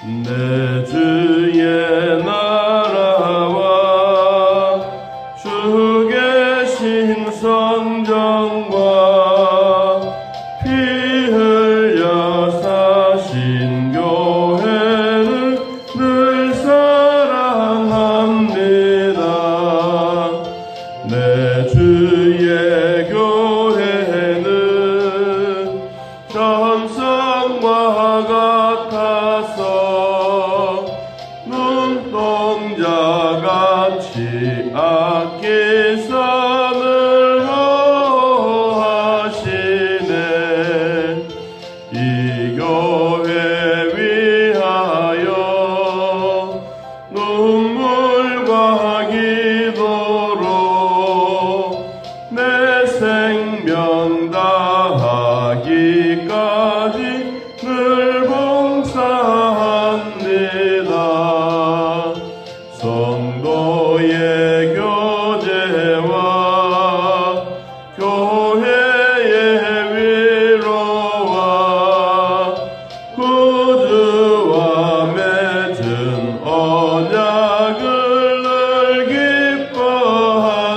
내 주의 나라와 주 계신 성전과 피 흘려 사신 교회를 늘 사랑합니다. 내 주의 교회는 전성과 같아서 눈동자같이 아끼사 늘 하시네. 이 교회 위하여 눈물과 기도로 내 생명 다하기까지 늘 봉사합니다. 성도의 교제와 교회의 위로와 구주와 맺은 언약을 늘 기뻐합니다.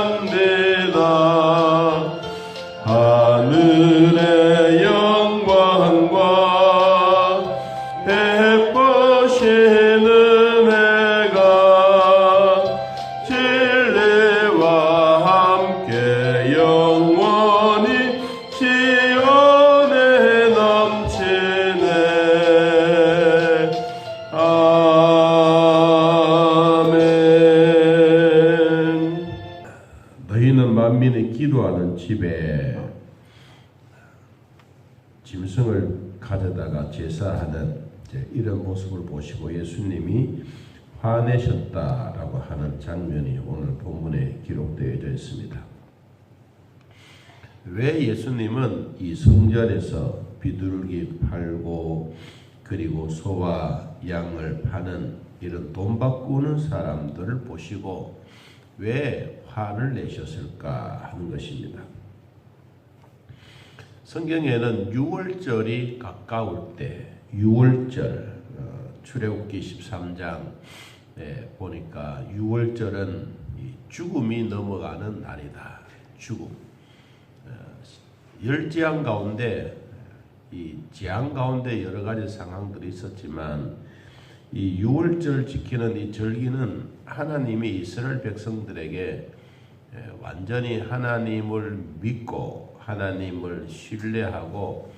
하늘의 영광과 베푸신 은혜가 진리와 함께 영원히 시온에 넘치네. 아멘. 너희는 만민이 기도하는 집에 짐승을 가져다가 제사하는 이런 모습을 보시고 예수님이 화내셨다라고 하는 장면이 오늘 본문에 기록되어져 있습니다. 왜 예수님은 이 성전에서 비둘기 팔고 그리고 소와 양을 파는 이런 돈 바꾸는 사람들을 보시고 왜 화를 내셨을까 하는 것입니다. 성경에는 유월절이 가까울 때, 유월절, 출애굽기 13장 보니까 유월절은 죽음이 넘어가는 날이다. 죽음. 열재앙 가운데, 이 재앙 가운데 여러 가지 상황들이 있었지만 이 유월절 지키는 이 절기는 하나님이 이스라엘 백성들에게 완전히 하나님을 믿고 하나님을 신뢰하고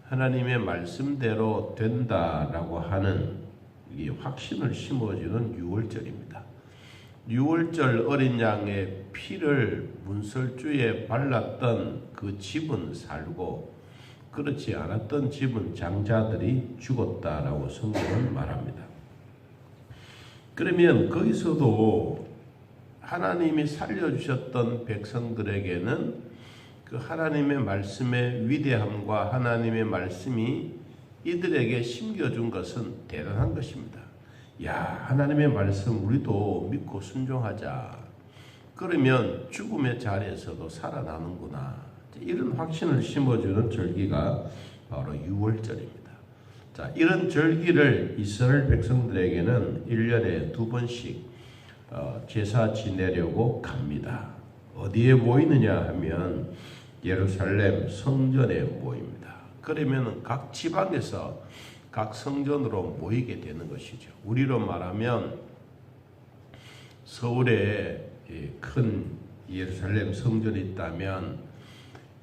하나님의 말씀대로 된다라고 하는 이 확신을 심어주는 유월절입니다. 유월절 어린 양의 피를 문설주에 발랐던 그 집은 살고 그렇지 않았던 집은 장자들이 죽었다라고 성경은 말합니다. 그러면 거기서도 하나님이 살려주셨던 백성들에게는 그 하나님의 말씀의 위대함과 하나님의 말씀이 이들에게 심겨준 것은 대단한 것입니다. 야, 하나님의 말씀 우리도 믿고 순종하자. 그러면 죽음의 자리에서도 살아나는구나. 이런 확신을 심어주는 절기가 바로 유월절입니다. 자, 이런 절기를 이스라엘 백성들에게는 1년에 2번씩 제사 지내려고 갑니다. 어디에 모이느냐 하면 예루살렘 성전에 모입니다. 그러면 각 지방에서 각 성전으로 모이게 되는 것이죠. 우리로 말하면 서울에 큰 예루살렘 성전이 있다면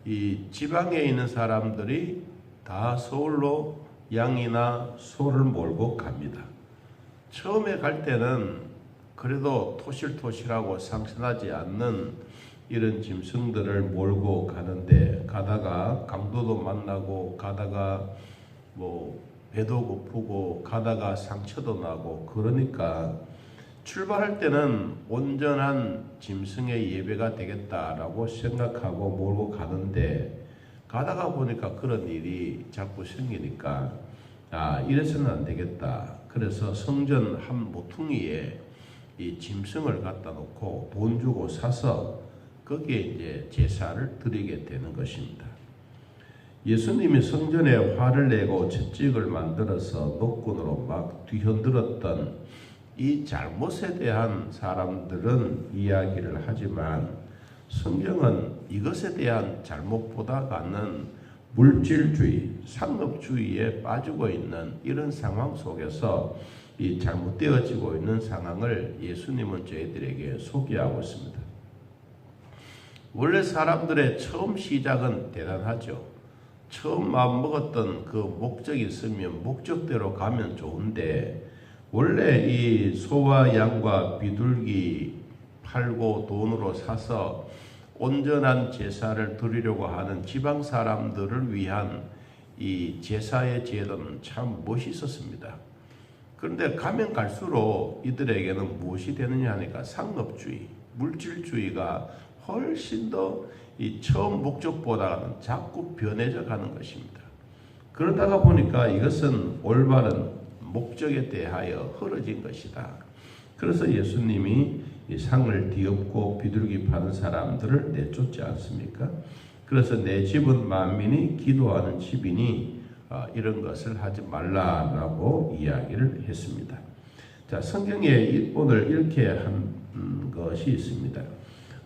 이 지방에 있는 사람들이 다 서울로 양이나 소를 몰고 갑니다. 처음에 갈 때는 그래도 토실토실하고 상선하지 않는 이런 짐승들을 몰고 가는데 가다가 강도도 만나고 가다가 뭐 배도 고프고 가다가 상처도 나고 그러니까 출발할 때는 온전한 짐승의 예배가 되겠다라고 생각하고 몰고 가는데 가다가 보니까 그런 일이 자꾸 생기니까 이래서는 안 되겠다. 그래서 성전 한 모퉁이에 이 짐승을 갖다 놓고 돈 주고 사서 거기에 이제 제사를 드리게 되는 것입니다. 예수님이 성전에 화를 내고 채찍을 만들어서 노끈으로 막 뒤흔들었던 이 잘못에 대한 사람들은 이야기를 하지만 성경은 이것에 대한 잘못보다는 물질주의, 상업주의에 빠지고 있는 이런 상황 속에서 이 잘못되어지고 있는 상황을 예수님은 저희들에게 소개하고 있습니다. 원래 사람들의 처음 시작은 대단하죠. 처음 마음먹었던 그 목적이 있으면 목적대로 가면 좋은데, 원래 이 소와 양과 비둘기 팔고 돈으로 사서 온전한 제사를 드리려고 하는 지방 사람들을 위한 이 제사의 제도는 참 멋있었습니다. 그런데 가면 갈수록 이들에게는 무엇이 되느냐 하니까 상업주의, 물질주의가 훨씬 더 이 처음 목적보다는 자꾸 변해져 가는 것입니다. 그러다가 보니까 이것은 올바른 목적에 대하여 흐려진 것이다. 그래서 예수님이 이 상을 뒤엎고 비둘기 파는 사람들을 내쫓지 않습니까? 그래서 내 집은 만민이 기도하는 집이니 이런 것을 하지 말라라고 이야기를 했습니다. 자, 성경에 오늘 이렇게 한 것이 있습니다.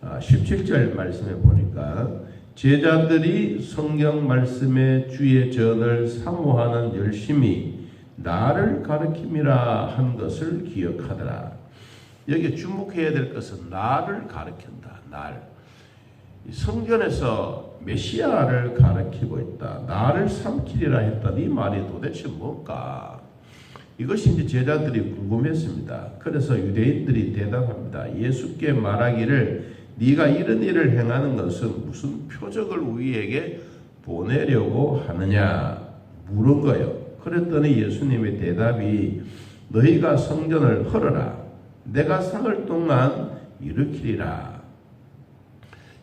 17절 말씀에 보니까 제자들이 성경 말씀에 주의 전을 사모하는 열심히 나를 가르킴이라 한 것을 기억하더라. 여기 주목해야 될 것은 나를 가르친다. 날. 성전에서 메시아를 가르치고 있다. 나를 삼키리라 했던 이 말이 도대체 뭘까? 이것이 이제 제자들이 궁금했습니다. 그래서 유대인들이 대답합니다. 예수께 말하기를 네가 이런 일을 행하는 것은 무슨 표적을 우리에게 보내려고 하느냐 물은 거예요. 그랬더니 예수님의 대답이 너희가 성전을 헐어라. 내가 사흘 동안 일으키리라.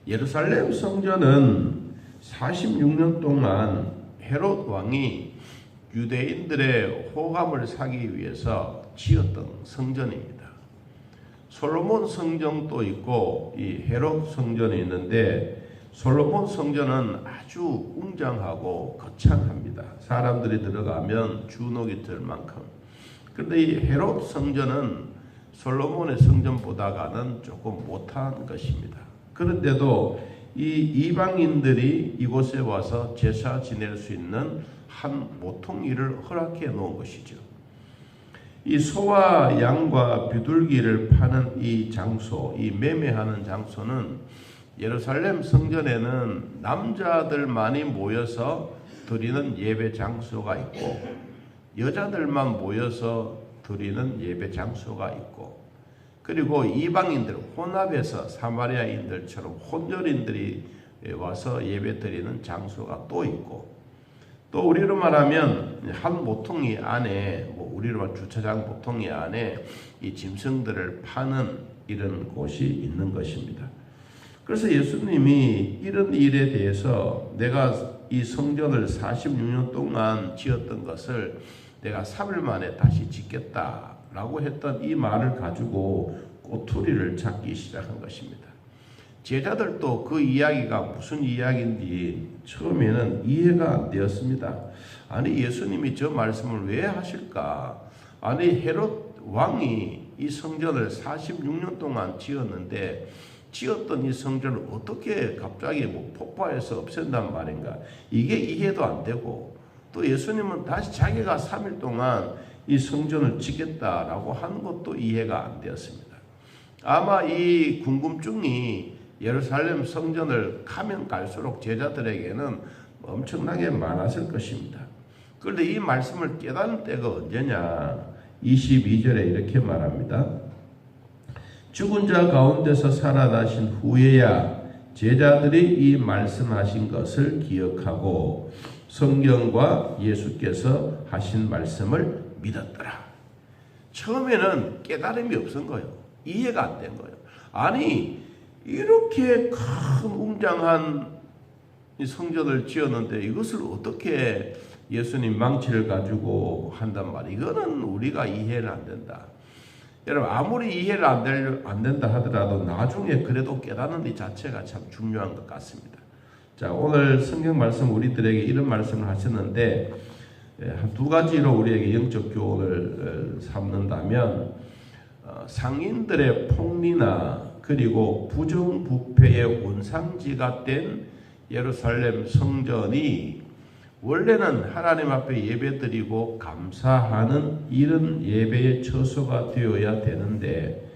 예루살렘 성전은 46년 동안 헤롯 왕이 유대인들의 호감을 사기 위해서 지었던 성전입니다. 솔로몬 성전도 있고 이 헤롯 성전이 있는데, 솔로몬 성전은 아주 웅장하고 거창합니다. 사람들이 들어가면 주눅이 들 만큼. 그런데 이 헤롯 성전은 솔로몬의 성전보다는 조금 못한 것입니다. 그런데도 이 이방인들이 이곳에 와서 제사 지낼 수 있는 한 모퉁이를 허락해 놓은 것이죠. 이 소와 양과 비둘기를 파는 이 장소, 이 매매하는 장소는 예루살렘 성전에는 남자들만이 모여서 드리는 예배 장소가 있고, 여자들만 모여서 드리는 예배 장소가 있고, 그리고 이방인들, 혼합해서 사마리아인들처럼 혼혈인들이 와서 예배 드리는 장소가 또 있고, 또 우리로 말하면 한 모퉁이 안에, 우리로 말하면 주차장 모퉁이 안에 이 짐승들을 파는 이런 곳이 있는 것입니다. 그래서 예수님이 이런 일에 대해서 내가 이 성전을 46년 동안 지었던 것을 내가 3일 만에 다시 짓겠다라고 했던 이 말을 가지고 꼬투리를 잡기 시작한 것입니다. 제자들도 그 이야기가 무슨 이야기인지 처음에는 이해가 안 되었습니다. 아니, 예수님이 저 말씀을 왜 하실까? 아니, 헤롯 왕이 이 성전을 46년 동안 지었는데 지었던 이 성전을 어떻게 갑자기 폭파해서 없앤단 말인가? 이게 이해도 안 되고, 또 예수님은 다시 자기가 3일 동안 이 성전을 짓겠다라고 하는 것도 이해가 안 되었습니다. 아마 이 궁금증이 예루살렘 성전을 가면 갈수록 제자들에게는 엄청나게 많았을 것입니다. 그런데 이 말씀을 깨닫는 때가 언제냐? 22절에 이렇게 말합니다. 죽은 자 가운데서 살아나신 후에야 제자들이 이 말씀하신 것을 기억하고 성경과 예수께서 하신 말씀을 믿었더라. 처음에는 깨달음이 없은 거예요. 이해가 안 된 거예요. 아니, 이렇게 큰 웅장한 성전을 지었는데 이것을 어떻게 예수님 망치를 가지고 한단 말이에요. 이거는 우리가 이해를 안 된다. 여러분, 아무리 이해를 안 된다 하더라도 나중에 그래도 깨닫는 이 자체가 참 중요한 것 같습니다. 자, 오늘 성경 말씀 우리들에게 이런 말씀을 하셨는데 한 두 가지로 우리에게 영적 교훈을 삼는다면 상인들의 폭리나 그리고 부정부패의 원상지가 된 예루살렘 성전이 원래는 하나님 앞에 예배드리고 감사하는 이런 예배의 처소가 되어야 되는데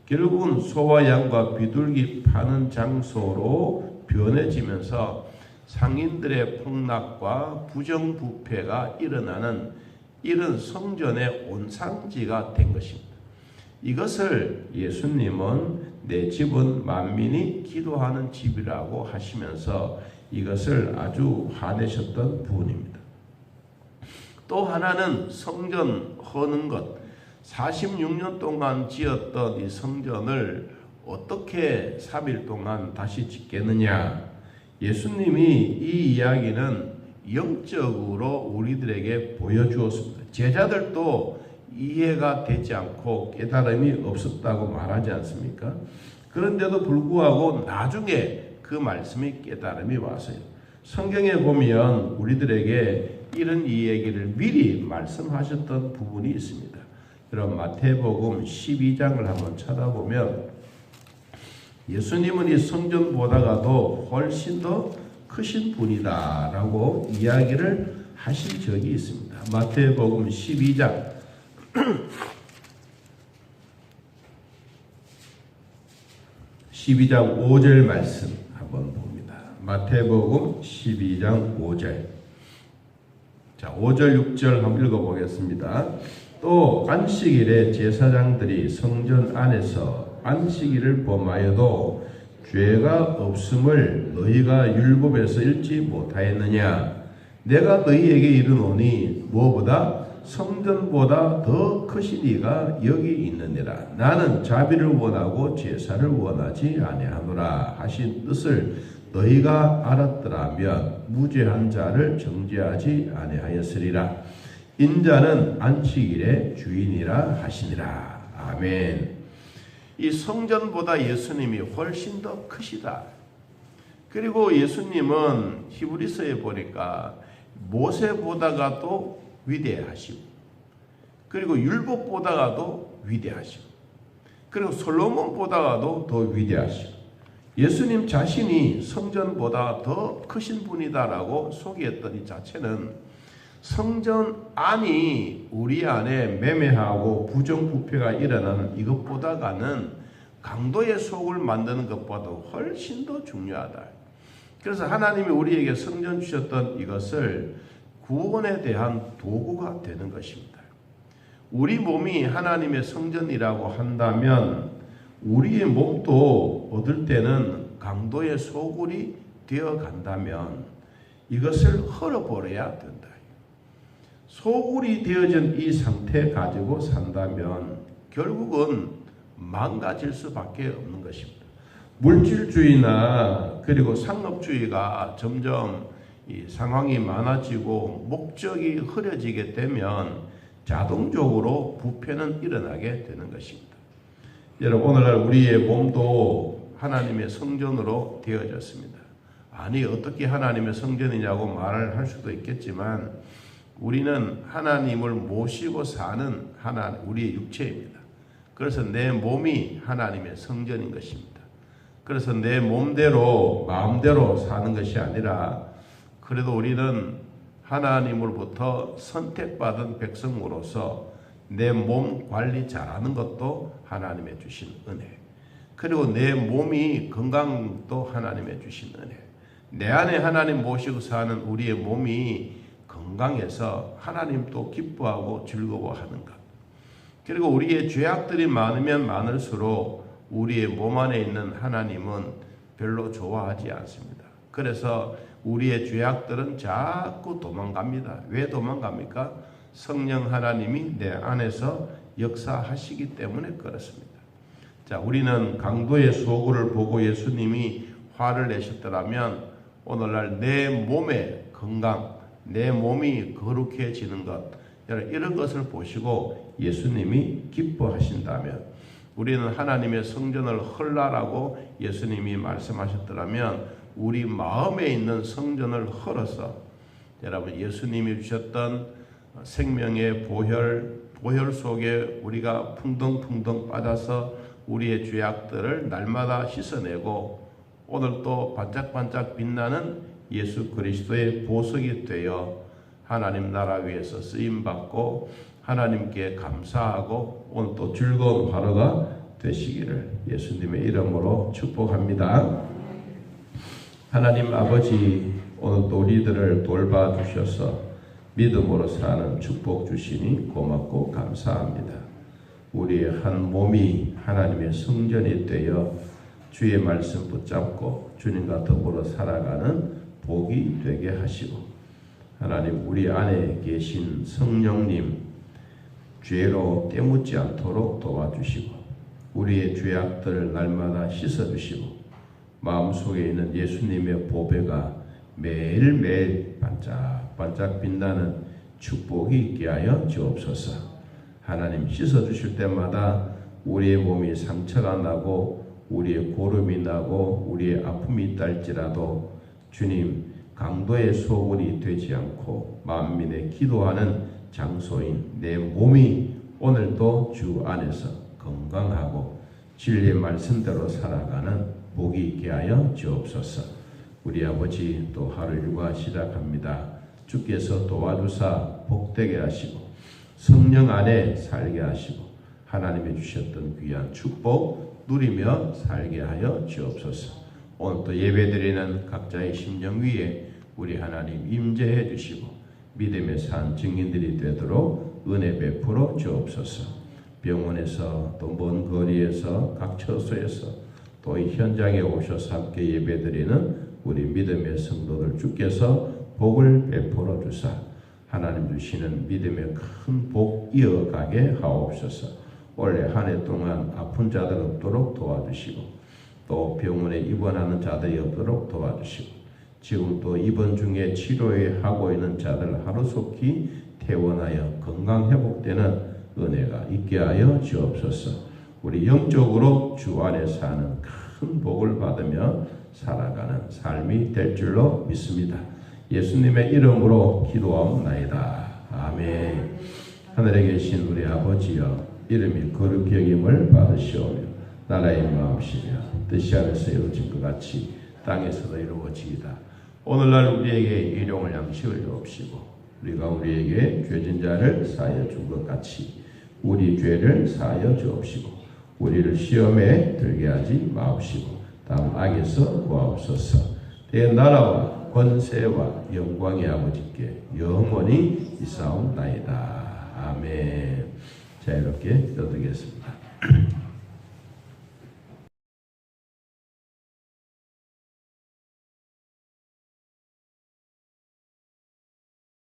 결국은 소와 양과 비둘기 파는 장소로 변해지면서 상인들의 폭락과 부정부패가 일어나는 이런 성전의 온상지가 된 것입니다. 이것을 예수님은 내 집은 만민이 기도하는 집이라고 하시면서 이것을 아주 화내셨던 부분입니다. 또 하나는 성전 허는 것, 46년 동안 지었던 이 성전을 어떻게 3일 동안 다시 짓겠느냐. 예수님이 이 이야기는 영적으로 우리들에게 보여주었습니다. 제자들도 이해가 되지 않고 깨달음이 없었다고 말하지 않습니까? 그런데도 불구하고 나중에 그 말씀이 깨달음이 왔어요. 성경에 보면 우리들에게 이런 이야기를 미리 말씀하셨던 부분이 있습니다. 여러분 마태복음 12장을 한번 찾아보면 예수님은 이 성전보다가도 훨씬 더 크신 분이다 라고 이야기를 하신 적이 있습니다. 마태복음 12장 12장 5절 말씀 한번 봅니다. 마태복음 12장 5절. 자, 5절 6절 한번 읽어보겠습니다. 또 안식일에 제사장들이 성전 안에서 안식일을 범하여도 죄가 없음을 너희가 율법에서 읽지 못하였느냐. 내가 너희에게 이르노니 무엇보다 성전보다 더 크신 이가 여기 있느니라. 나는 자비를 원하고 제사를 원하지 아니하노라 하신 뜻을 너희가 알았더라면 무죄한 자를 정죄하지 아니하였으리라. 인자는 안식일의 주인이라 하시니라. 아멘. 이 성전보다 예수님이 훨씬 더 크시다. 그리고 예수님은 히브리서에 보니까 모세보다가도 위대하시고 그리고 율법보다가도 위대하시고 그리고 솔로몬보다가도 더 위대하시고 예수님 자신이 성전보다 더 크신 분이다라고 소개했던 이 자체는 성전 안이 우리 안에 매매하고 부정부패가 일어나는 이것보다가는 강도의 속을 만드는 것보다도 훨씬 더 중요하다. 그래서 하나님이 우리에게 성전 주셨던 이것을 구원에 대한 도구가 되는 것입니다. 우리 몸이 하나님의 성전이라고 한다면 우리의 몸도 얻을 때는 강도의 소굴이 되어 간다면 이것을 헐어버려야 된다. 소굴이 되어진 이 상태 가지고 산다면 결국은 망가질 수밖에 없는 것입니다. 물질주의나 그리고 상업주의가 점점 이 상황이 많아지고 목적이 흐려지게 되면 자동적으로 부패는 일어나게 되는 것입니다. 여러분 오늘날 우리의 몸도 하나님의 성전으로 되어졌습니다. 아니 어떻게 하나님의 성전이냐고 말을 할 수도 있겠지만 우리는 하나님을 모시고 사는 우리의 육체입니다. 그래서 내 몸이 하나님의 성전인 것입니다. 그래서 내 몸대로 마음대로 사는 것이 아니라 그래도 우리는 하나님으로부터 선택받은 백성으로서 내 몸 관리 잘하는 것도 하나님의 주신 은혜. 그리고 내 몸이 건강도 하나님의 주신 은혜. 내 안에 하나님 모시고 사는 우리의 몸이 건강해서 하나님도 기뻐하고 즐거워하는 것. 그리고 우리의 죄악들이 많으면 많을수록 우리의 몸 안에 있는 하나님은 별로 좋아하지 않습니다. 그래서 우리의 죄악들은 자꾸 도망갑니다. 왜 도망갑니까? 성령 하나님이 내 안에서 역사하시기 때문에 그렇습니다. 자, 우리는 강도의 소굴을 보고 예수님이 화를 내셨더라면 오늘날 내 몸의 건강, 내 몸이 거룩해지는 것, 이런 것을 보시고 예수님이 기뻐하신다면 우리는 하나님의 성전을 헐라라고 예수님이 말씀하셨더라면 우리 마음에 있는 성전을 헐어서 여러분 예수님이 주셨던 생명의 보혈 속에 우리가 풍덩풍덩 빠져서 우리의 죄악들을 날마다 씻어내고 오늘 또 반짝반짝 빛나는 예수 그리스도의 보석이 되어 하나님 나라 위에서 쓰임받고 하나님께 감사하고 오늘 또 즐거운 하루가 되시기를 예수님의 이름으로 축복합니다. 하나님 아버지, 오늘 또 우리들을 돌봐주셔서 믿음으로 사는 축복 주시니 고맙고 감사합니다. 우리의 한 몸이 하나님의 성전이 되어 주의 말씀 붙잡고 주님과 더불어 살아가는 복이 되게 하시고, 하나님 우리 안에 계신 성령님 죄로 때묻지 않도록 도와주시고 우리의 죄악들을 날마다 씻어주시고 마음속에 있는 예수님의 보배가 매일매일 반짝반짝 빛나는 축복이 있게 하여 주옵소서. 하나님 씻어주실 때마다 우리의 몸이 상처가 나고 우리의 고름이 나고 우리의 아픔이 있다 할지라도 주님 강도의 소굴이 되지 않고 만민의 기도하는 장소인 내 몸이 오늘도 주 안에서 건강하고 진리의 말씀대로 살아가는 복이 있게 하여 주옵소서. 우리 아버지 또 하루 일과 시작합니다. 주께서 도와주사 복되게 하시고 성령 안에 살게 하시고 하나님이 주셨던 귀한 축복 누리며 살게 하여 주옵소서. 오늘 또 예배드리는 각자의 심령 위에 우리 하나님 임재해 주시고 믿음의 산 증인들이 되도록 은혜 베풀어 주옵소서. 병원에서 또 먼 거리에서 각 처소에서 또 이 현장에 오셔서 함께 예배드리는 우리 믿음의 성도들 주께서 복을 베풀어 주사 하나님 주시는 믿음의 큰 복 이어가게 하옵소서. 올해 한 해 동안 아픈 자들 없도록 도와주시고 또 병원에 입원하는 자들이 없도록 도와주시고 지금 또 입원 중에 치료에 하고 있는 자들 하루속히 퇴원하여 건강 회복되는 은혜가 있게 하여 주옵소서. 우리 영적으로 주 안에 사는 큰 복을 받으며 살아가는 삶이 될 줄로 믿습니다. 예수님의 이름으로 기도하옵나이다. 아멘. 하늘에 계신 우리 아버지여, 이름이 거룩히 여김을 받으시오며 나라의 마음이시며 뜻이 하늘에서 이루어진 것 같이 땅에서도 이루어지이다. 오늘날 우리에게 일용할 양식을 주옵시고 우리가 우리에게 죄진 자를 사하여 준 것 같이 우리 죄를 사하여 주옵시고 우리를 시험에 들게 하지 마옵시고 다음 악에서 구하옵소서. 내 나라와 권세와 영광의 아버지께 영원히 있사옵나이다. 아멘. 자, 이렇게 기도드리겠습니다.